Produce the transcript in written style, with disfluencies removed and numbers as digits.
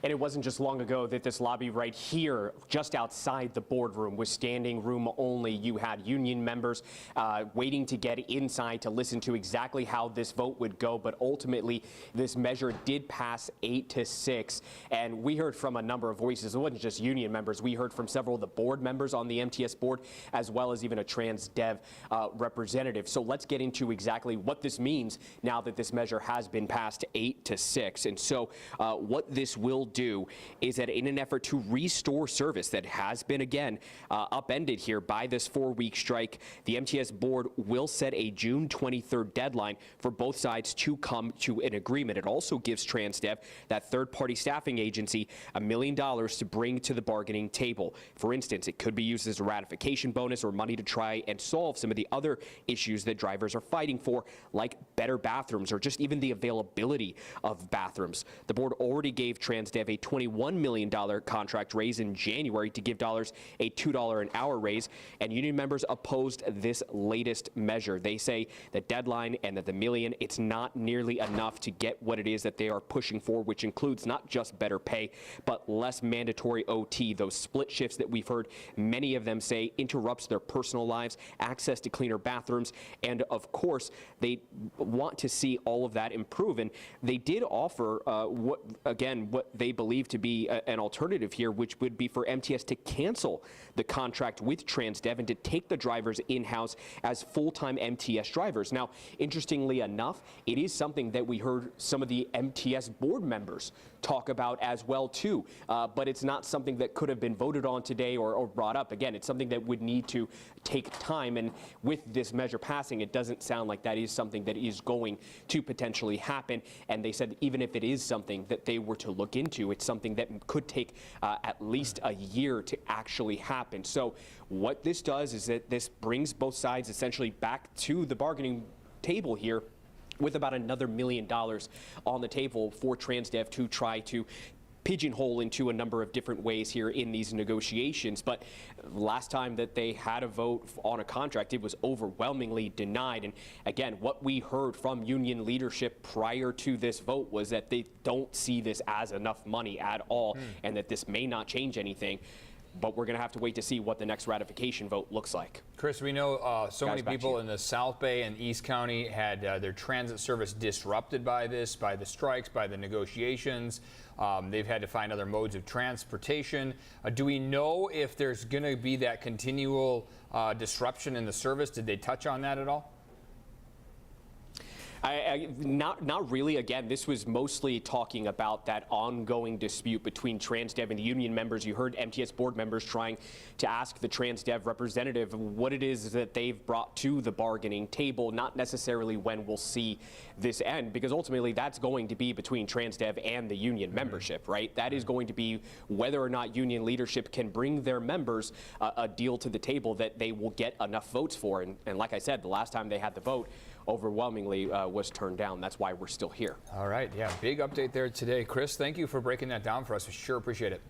And it wasn't just long ago that this lobby right here, just outside the boardroom, was standing room only. You had union members waiting to get inside to listen to exactly how this vote would go. But ultimately, this measure did pass 8-6. And we heard from a number of voices. It wasn't just union members. We heard from several of the board members on the MTS board, as well as even a Transdev representative. So let's get into exactly what this means now that this measure has been passed 8-6. And so what this will do is that in an effort to restore service that has been again upended here by this 4-week strike, the MTS board will set a June 23rd deadline for both sides to come to an agreement. It also gives Transdev, that third-party staffing agency, $1 million to bring to the bargaining table. For instance, it could be used as a ratification bonus or money to try and solve some of the other issues that drivers are fighting for, like better bathrooms or just even the availability of bathrooms. The board already gave Transdev a $21 million contract raise in January to give dollars a $2 an hour raise, and union members opposed this latest measure. They say the deadline and that the million, it's not nearly enough to get what it is that they are pushing for, which includes not just better pay, but less mandatory OT. Those split shifts that we've heard many of them say interrupts their personal lives, access to cleaner bathrooms, and of course they want to see all of that improve. And they did offer what they believe to be an alternative here, which would be for MTS to cancel the contract with Transdev and to take the drivers in-house as full-time MTS drivers. Now, interestingly enough, it is something that we heard some of the MTS board members talk about as well too, but it's not something that could have been voted on today or brought up. Again, it's something that would need to take time, and with this measure passing, it doesn't sound like that is something that is going to potentially happen. And they said even if it is something that they were to look into, it's something that could take at least a year to actually happen. So what this does is that this brings both sides essentially back to the bargaining table here, with about another $1 million on the table for Transdev to try to pigeonhole into a number of different ways here in these negotiations. But last time that they had a vote on a contract, it was overwhelmingly denied. And again, what we heard from union leadership prior to this vote was that they don't see this as enough money at all, and that this may not change anything. But we're going to have to wait to see what the next ratification vote looks like. Chris, we know so many people in the South Bay and East County had their transit service disrupted by this, by the strikes, by the negotiations. They've had to find other modes of transportation. Do we know if there's going to be that continual disruption in the service? Did they touch on that at all? Not really. Again, this was mostly talking about that ongoing dispute between Transdev and the union members. You heard MTS board members trying to ask the Transdev representative what it is that they've brought to the bargaining table, not necessarily when we'll see this end, because ultimately that's going to be between Transdev and the union membership, right? That is going to be whether or not union leadership can bring their members a deal to the table that they will get enough votes for. And like I said, the last time they had the vote, overwhelmingly was turned down. That's why we're still here. All right. Yeah, big update there today. Chris, thank you for breaking that down for us. We sure appreciate it.